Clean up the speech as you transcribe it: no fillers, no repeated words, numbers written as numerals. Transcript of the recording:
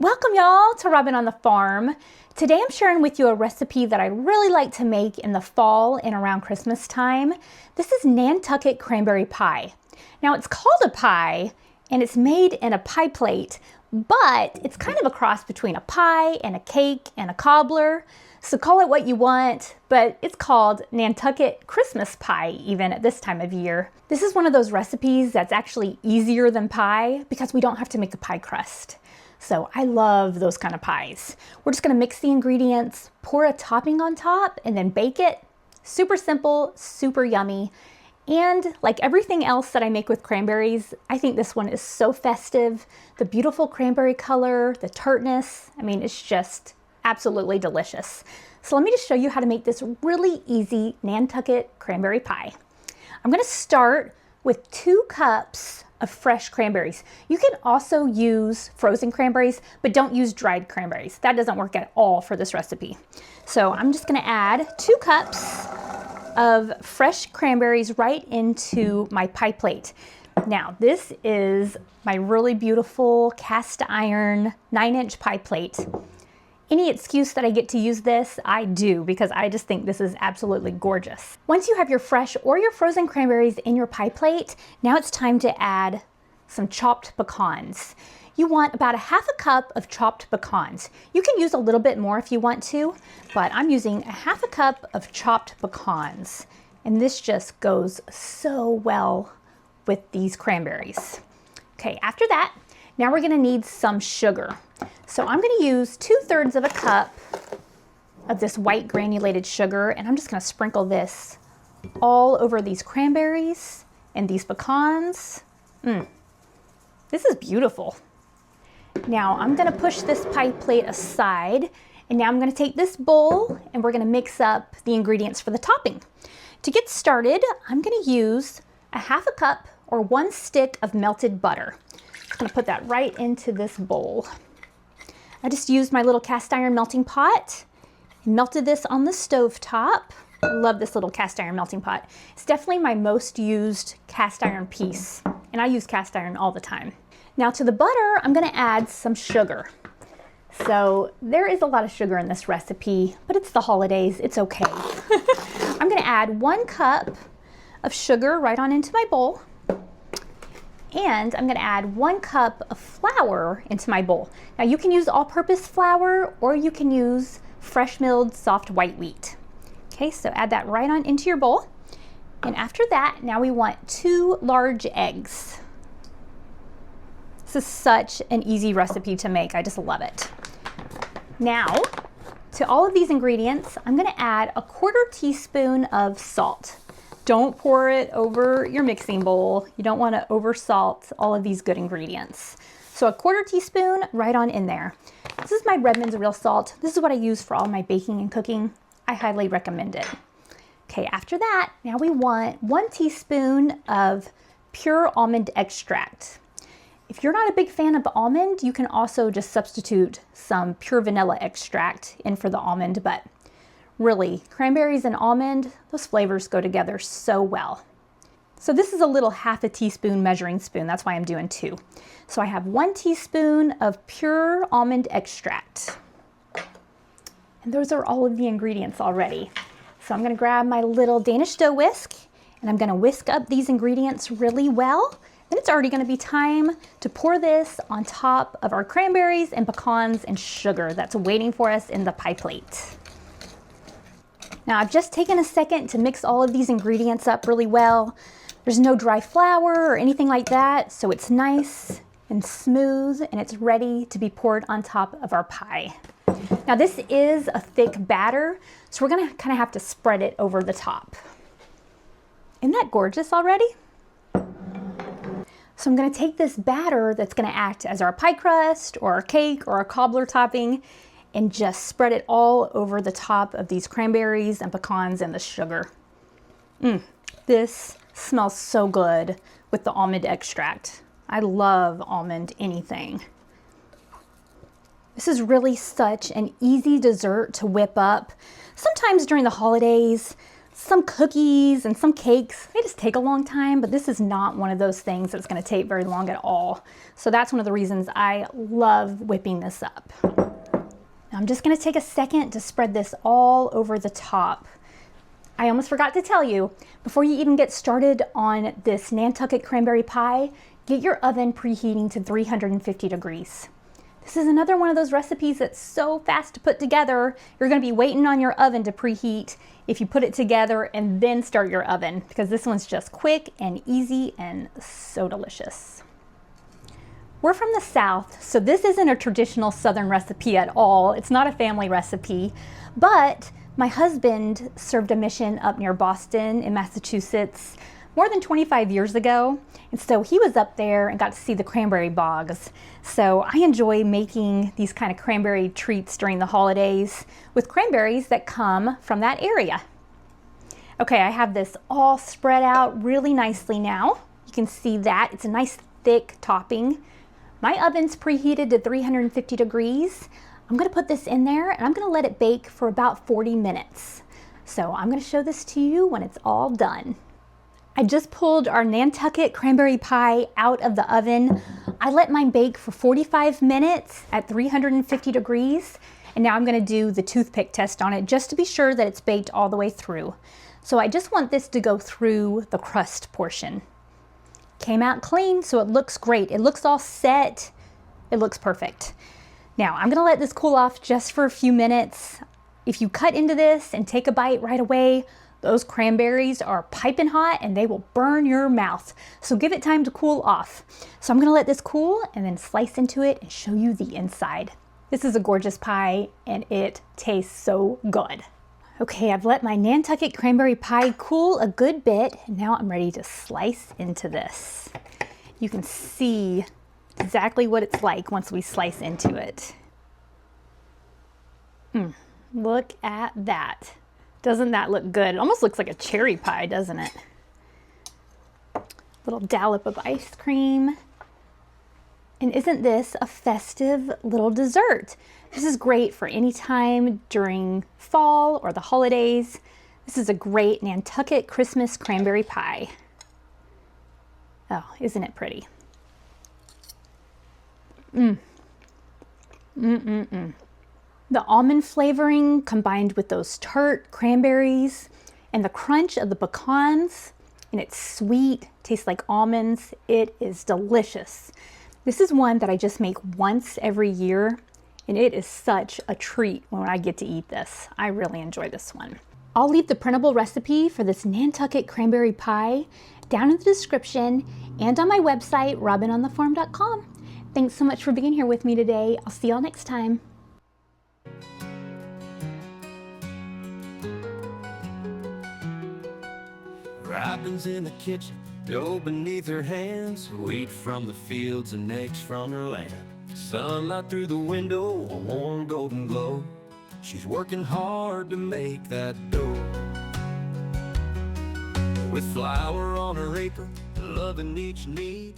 Welcome y'all to Robin on the Farm. Today I'm sharing with you a recipe that I really like to make in the fall and around Christmas time. This is Nantucket Cranberry Pie. Now it's called a pie and it's made in a pie plate, but it's kind of a cross between a pie and a cake and a cobbler. So call it what you want, but it's called Nantucket Christmas Pie even at this time of year. This is one of those recipes that's actually easier than pie because we don't have to make a pie crust. So I love those kind of pies. We're just gonna mix the ingredients, pour a topping on top, and then bake it. Super simple, super yummy. And like everything else that I make with cranberries, I think this one is so festive. The beautiful cranberry color, the tartness, I mean, it's just absolutely delicious. So let me just show you how to make this really easy Nantucket cranberry pie. I'm gonna start with 2 cups of fresh cranberries. You can also use frozen cranberries, but don't use dried cranberries. That doesn't work at all for this recipe. So I'm just gonna add 2 cups of fresh cranberries right into my pie plate. Now, this is my really beautiful cast iron 9-inch pie plate. Any excuse that I get to use this, I do, because I just think this is absolutely gorgeous. Once you have your fresh or your frozen cranberries in your pie plate, now it's time to add some chopped pecans. You want about a half a cup of chopped pecans. You can use a little bit more if you want to, but I'm using a half a cup of chopped pecans. And this just goes so well with these cranberries. Okay, after that, now we're gonna need some sugar. So I'm gonna use 2/3 of a cup of this white granulated sugar, and I'm just gonna sprinkle this all over these cranberries and these pecans. This is beautiful. Now I'm gonna push this pie plate aside, and now I'm gonna take this bowl and we're gonna mix up the ingredients for the topping. To get started, I'm gonna use a half a cup or 1 stick of melted butter. I'm gonna put that right into this bowl. I just used my little cast iron melting pot and melted this on the stove top. I love this little cast iron melting pot. It's definitely my most used cast iron piece, and I use cast iron all the time. Now to the butter, I'm gonna add some sugar. So there is a lot of sugar in this recipe, but it's the holidays, it's okay. I'm gonna add 1 cup of sugar right on into my bowl. And I'm gonna add 1 cup of flour into my bowl. Now you can use all-purpose flour or you can use fresh milled soft white wheat. Okay, so add that right on into your bowl. And after that, now we want 2 large eggs. This is such an easy recipe to make. I just love it. Now, to all of these ingredients, I'm gonna add a 1/4 teaspoon of salt. Don't pour it over your mixing bowl. You don't want to oversalt all of these good ingredients. So a 1/4 teaspoon right on in there. This is my Redmond's real salt. This is what I use for all my baking and cooking. I highly recommend it. Okay, after that, now we want 1 teaspoon of pure almond extract. If you're not a big fan of almond, you can also just substitute some pure vanilla extract in for the almond, but really, cranberries and almond, those flavors go together so well. So this is a little half a teaspoon measuring spoon. That's why I'm doing 2. So I have 1 teaspoon of pure almond extract. And those are all of the ingredients already. So I'm gonna grab my little Danish dough whisk and I'm gonna whisk up these ingredients really well. Then it's already gonna be time to pour this on top of our cranberries and pecans and sugar that's waiting for us in the pie plate. Now I've just taken a second to mix all of these ingredients up really well. There's no dry flour or anything like that, so it's nice and smooth and it's ready to be poured on top of our pie. Now this is a thick batter, so we're gonna kind of have to spread it over the top. Isn't that gorgeous already? So I'm gonna take this batter that's gonna act as our pie crust or our cake or our cobbler topping and just spread it all over the top of these cranberries and pecans and the sugar. This smells so good with the almond extract. I love almond anything. This is really such an easy dessert to whip up. Sometimes during the holidays, some cookies and some cakes, they just take a long time, but this is not one of those things that's going to take very long at all. So that's one of the reasons I love whipping this up. Now I'm just going to take a second to spread this all over the top. I almost forgot to tell you, before you even get started on this Nantucket cranberry pie, get your oven preheating to 350 degrees. This is another one of those recipes that's so fast to put together. You're going to be waiting on your oven to preheat if you put it together and then start your oven, because this one's just quick and easy and so delicious. We're from the South, so this isn't a traditional Southern recipe at all. It's not a family recipe, but my husband served a mission up near Boston in Massachusetts more than 25 years ago. And so he was up there and got to see the cranberry bogs. So I enjoy making these kind of cranberry treats during the holidays with cranberries that come from that area. Okay, I have this all spread out really nicely now. You can see that. It's a nice thick topping. My oven's preheated to 350 degrees. I'm gonna put this in there and I'm gonna let it bake for about 40 minutes. So I'm gonna show this to you when it's all done. I just pulled our Nantucket cranberry pie out of the oven. I let mine bake for 45 minutes at 350 degrees. And now I'm gonna do the toothpick test on it just to be sure that it's baked all the way through. So I just want this to go through the crust portion. Came out clean, so it looks great. It looks all set. It looks perfect. Now I'm gonna let this cool off just for a few minutes. If you cut into this and take a bite right away, those cranberries are piping hot and they will burn your mouth. So give it time to cool off. So I'm gonna let this cool and then slice into it and show you the inside. This is a gorgeous pie and it tastes so good. Okay, I've let my Nantucket cranberry pie cool a good bit and now I'm ready to slice into this. You can see exactly what it's like once we slice into it. Look at that. Doesn't that look good? It almost looks like a cherry pie, doesn't it? Little dollop of ice cream. And isn't this a festive little dessert? This is great for any time during fall or the holidays. This is a great Nantucket Christmas cranberry pie. Oh, isn't it pretty? The almond flavoring combined with those tart cranberries and the crunch of the pecans, and it's sweet, tastes like almonds. It is delicious. This is one that I just make once every year, and it is such a treat when I get to eat this. I really enjoy this one. I'll leave the printable recipe for this Nantucket cranberry pie down in the description and on my website, robinonthefarm.com. Thanks so much for being here with me today. I'll see y'all next time. Robin's in the kitchen, dough beneath her hands, wheat from the fields and eggs from her land. Sunlight through the window, a warm golden glow. She's working hard to make that dough. With flour on her apron, loving each need.